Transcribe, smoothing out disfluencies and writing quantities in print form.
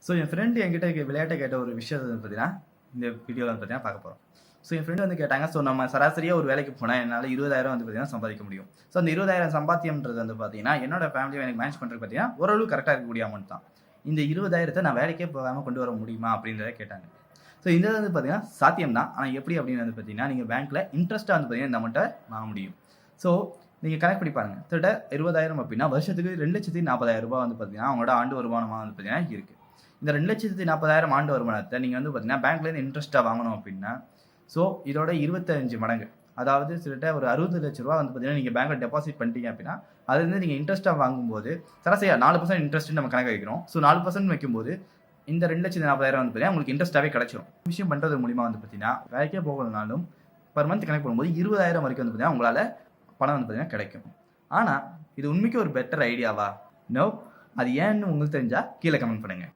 So என் friend என்கிட்ட விளையாட்டை கேட்ட ஒரு விஷயத்தை வந்து பார்த்தீங்கன்னா, இந்த வீடியோவில் வந்து பார்த்தீங்கன்னா பார்க்க போகிறோம். ஸோ என் ஃப்ரெண்டு வந்து கேட்டாங்க, ஸோ நம்ம சராசரியாக ஒரு வேலைக்கு போனால் என்னால் 20,000 வந்து பார்த்தீங்கன்னா சம்பாதிக்க முடியும். ஸோ அந்த 20,000 சம்பாத்தியம்ன்றது வந்து பார்த்தீங்கன்னா, என்னோட ஃபேமிலியை எனக்கு மேனேஜ் பண்ணுறதுக்கு பார்த்தீங்கன்னா, ஓரளவு கரெக்டாக இருக்கக்கூடிய அமௌண்ட் தான். இந்த 20,000 நான் வேலைக்கே போகாமல் கொண்டு வர முடியுமா அப்படின்றத கேட்டாங்க. ஸோ இந்த வந்து பார்த்தீங்கன்னா சாத்தியம் தான். ஆனால் எப்படி அப்படின்னு வந்து பார்த்தீங்கன்னா, நீங்கள் பேங்க்கில் இன்ட்ரெஸ்ட்டாக வந்து பார்த்தீங்கன்னா இந்த அமௌண்ட்டை வாங்க முடியும். ஸோ நீங்க கனெக்ட் பண்ணி பாருங்க. கிட்டத்தட்ட 20,000 அப்படின்னா வருஷத்துக்கு ரூ. 2,40,000 வந்து பார்த்தீங்கன்னா, அவங்களோட ஆண்டு வருமானமா வந்து பார்த்தீங்கன்னா இருக்கு. இந்த 2,40,000 ஆண்டு வருமானத்த நீங்க வந்து பார்த்தீங்கன்னா, பேங்க்லேருந்து இன்ட்ரெஸ்ட்டா வாங்கணும் அப்படின்னா, ஸோ இதோட 25 மடங்கு. அதாவது கிட்டத்தட்ட ஒரு ரூ. 60,00,000 வந்து பார்த்தீங்கன்னா, நீங்க பேங்க்ல டெபாசிட் பண்ணிட்டீங்க அப்படின்னா, அதுலேருந்து நீங்க இன்ட்ரெஸ்ட்டா வாங்கும்போது, சராசரியா 4% இன்ட்ரெஸ்ட்ன்னு நம்ம கணக்கு வைக்கிறோம். ஸோ 4% வைக்கும்போது, இந்த 2,40,000 வந்து பார்த்தீங்கன்னா, உங்களுக்கு இன்ட்ரெஸ்ட்டாவே கிடைச்சிரும். விஷயம் பண்றது மூலியமா வந்து பார்த்தீங்கன்னா, வேலைக்கே போகலனாலும் பெர் மந்த் கணக்கு பண்ணும்போது 20,000 வரைக்கும் வந்து பார்த்தீங்கன்னா, உங்களால பணம் வந்து பார்த்தீங்கன்னா கிடைக்கும். ஆனா, இது உண்மைக்கு ஒரு பெட்டர் ஐடியாவா? நோ. அது ஏன்னு உங்களுக்கு தெரிஞ்சா கீழ கமெண்ட் பண்ணுங்க.